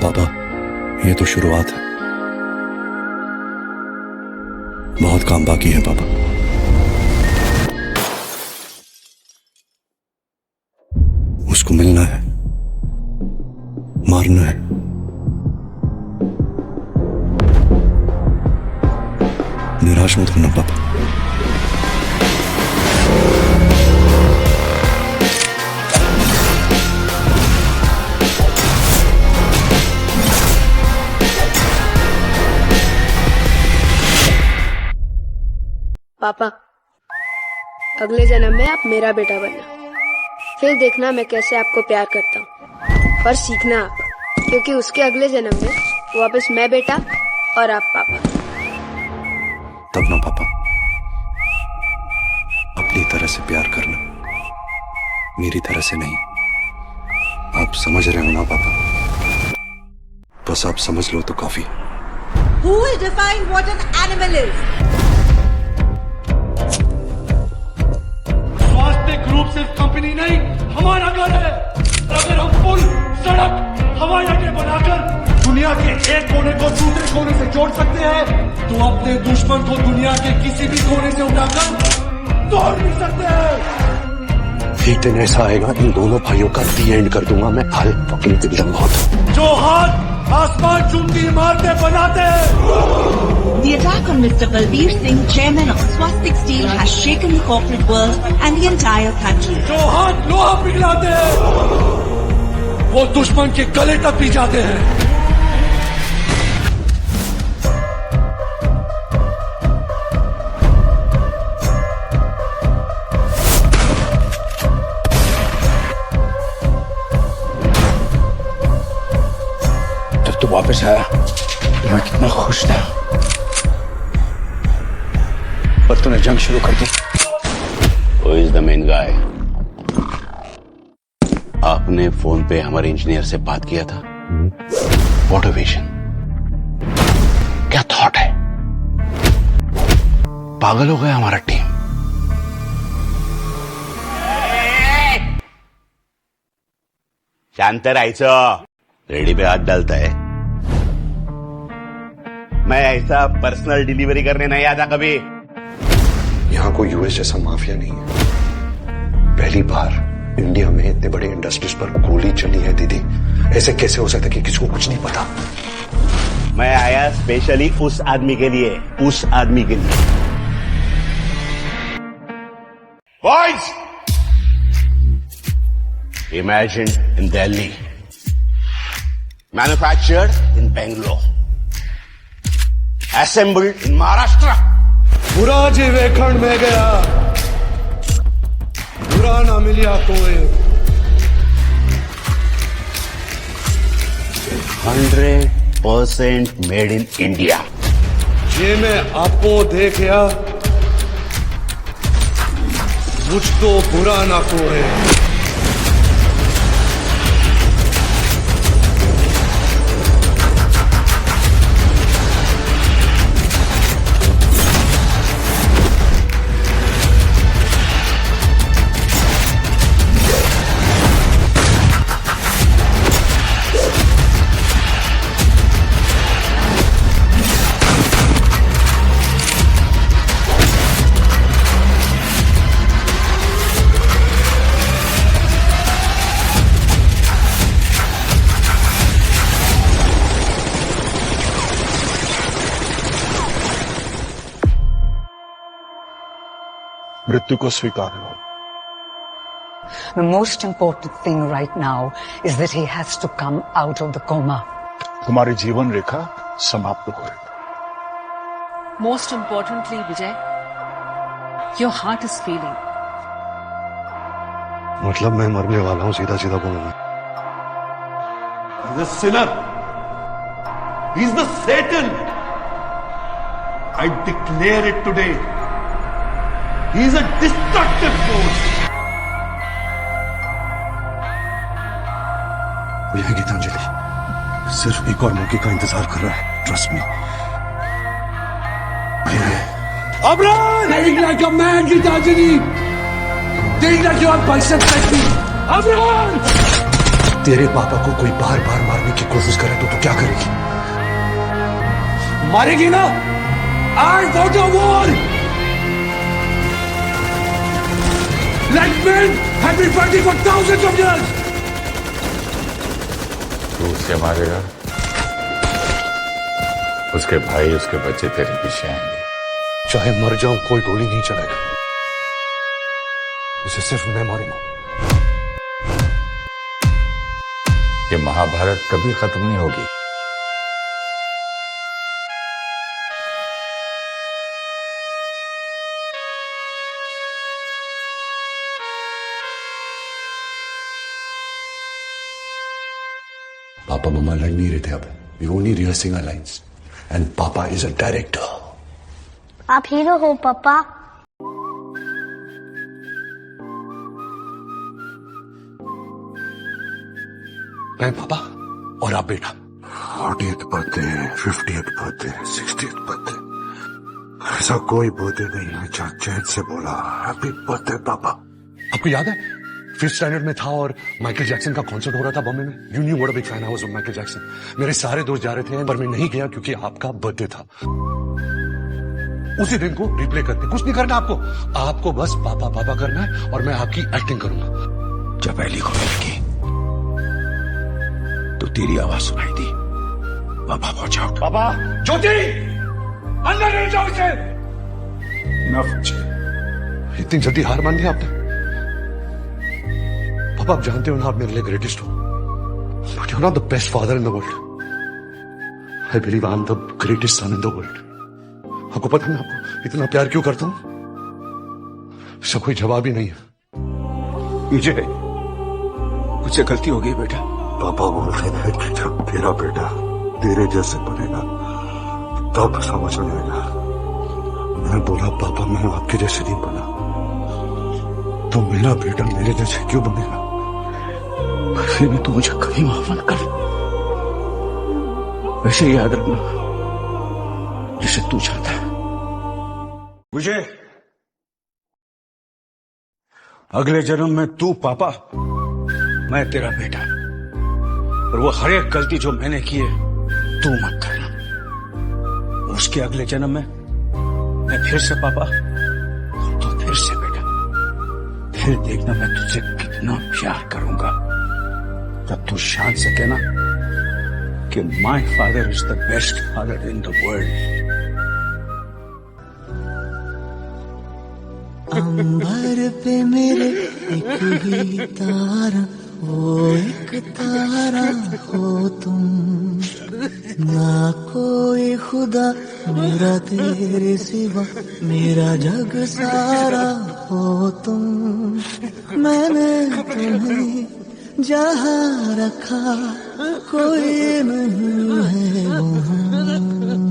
पापा, ये तो शुरुआत है। बहुत काम बाकी है पापा। उसको मिलना है, मारना है। निराश मत होना पापा। पापा, अगले जन्म में आप मेरा बेटा बनना, फिर देखना मैं कैसे आपको प्यार करता हूँ। पर सीखना आप, क्योंकि उसके अगले जन्म में वापस मैं बेटा और आप पापा। तब ना पापा, अपनी तरह से प्यार करना, मेरी तरह से नहीं। आप समझ रहे हो ना पापा? बस आप समझ लो तो काफी। Who will define what an animal is? स्वास्थ्य ग्रुप सिर्फ कंपनी नहीं, हमारा घर है। अगर हम पुल, सड़क, हवाई अड्डे बनाकर दुनिया के एक कोने को दूसरे कोने से जोड़ सकते हैं, तो अपने दुश्मन को दुनिया के किसी भी कोने से उठाकर तोड़ भी सकते हैं। एक दिन ऐसा आएगा, इन दोनों भाइयों का दी एंड कर दूंगा मैं। हाल फकिंग दिल्ली बहुत। जो हाथ आसमान चूमती इमारतें बनाते हैं। The attack on Mr. Balbir Singh, chairman of Swastik Steel, has shaken the corporate world and the entire country. जो हाथ लोहा पिघलाते हैं, वो दुश्मन के गले तक भी जाते हैं। जब तू वापस आया तो मैं कितना खुश था, पर तूने जंग शुरू कर दी। Who is the main guy? आपने फोन पे हमारे इंजीनियर से बात किया था। What a vision! क्या थॉट है? पागल हो गया हमारा टीम। शांत राहायचं। रेडी पे हाथ डालता है। मैं ऐसा पर्सनल डिलीवरी करने नहीं आता कभी। यहाँ कोई यूएस जैसा माफिया नहीं है। पहली बार इंडिया में इतने बड़े इंडस्ट्रीज पर गोली चली है दीदी। ऐसे कैसे हो सकता है कि किसी को कुछ नहीं पता? मैं आया स्पेशली उस आदमी के लिए, उस आदमी के लिए। Boys, imagine in Delhi, manufactured in Bangalore, assembled in Maharashtra. बुरा जी वेखंड में गया, बुरा ना मिलिया कोई। 100% made in India. ये मैं आपको देखया, मुझ तो बुरा ना कोई। मृत्यु को स्वीकार लो। The most important thing right now is that he has to come out of the coma. तुम्हारी जीवन रेखा समाप्त हो गई। Most importantly, Vijay, your heart is failing. मतलब मैं मरने वाला हूँ, सीधा सीधा बोलूंगा। He's a sinner. He's the Satan. I declare it today. He's a destructive force. यह गीतांजलि सिर्फ एक और मौके का इंतजार कर रहा है। Trust me. Abran! Fighting like a man, Gitanjali! Think like you are biceps like me! Abran! तेरे पापा को कोई बार बार मारने की कोशिश करे तो क्या करेगी? मारेगी ना? I want a war! Like men have been fighting for thousands of years! तू उसे मारेगा, उसके भाई उसके बच्चे तेरे पीछे आएंगे। चाहे मर जाऊं कोई गोली नहीं चलेगा, उसे सिर्फ मैं मारूंगा। ये महाभारत कभी खत्म नहीं होगी। पापा मम्मा लड़ नहीं रहे थे अब। We only rehearsing our lines. And Papa is a director. आप हीरो हो पापा। मैं पापा और आप बेटा। 40th birthday, 50th birthday, 60th birthday, ऐसा कोई बर्थडे नहीं है जहाँ चैन से बोला हैप्पी बर्थडे पापा। आपको याद है 5th स्टैंडर्ड में था और माइकल जैक्सन का कॉन्सर्ट हो रहा था बॉम्बे में। You knew what a big fan I was of Michael Jackson. मेरे सारे दोस्त जा रहे थे पर मैं नहीं गया क्योंकि आपका बर्थडे था। उसी दिन को रिप्ले करते, कुछ नहीं करना आपको, आपको बस पापा पापा करना है और मैं आपकी एक्टिंग करूंगा। जब पहली कॉल की तो तेरी आवाज सुनाई दी, पापा वॉच आउट। पापा, ज्योति, अंदर ले जाओ इसे। इतनी जल्दी हार मान लिया आपने? पापा आप जानते हो ना आप मेरे लिए ग्रेटेस्ट हो, but you are not the best father in the world. I believe I am the greatest son in the world. आपको पता है मैं आपको इतना प्यार क्यों करता हूं? इसका कोई जवाब ही नहीं है। विजय, मुझसे गलती हो गई बेटा। पापा बोलते हैं कि जब तेरा बेटा तेरे जैसे बनेगा तब समझ में आएगा। मैं बोला पापा मैं आपके जैसे नहीं बना, तो मेरा बेटा मेरे जैसे क्यों बनेगा? फिर भी तू मुझे कभी माफ मत कर। वैसे याद रखना जिसे तू चाहता है। विजय, अगले जन्म में तू पापा, मैं तेरा बेटा, और वो हर एक गलती जो मैंने की है तू मत करना। उसके अगले जन्म में मैं फिर से पापा, तो फिर से बेटा। फिर देखना मैं तुझसे कितना प्यार करूंगा। तब तू शान से कहना कि my father is the best father in the world. अंबर पे मेरे एक ही तारा, वो एक तारा हो तुम, ना कोई खुदा मेरा तेरे सिवा, मेरा जग सारा हो तुम। मैंने तुम्हें जहाँ रखा कोई नहीं है वहाँ।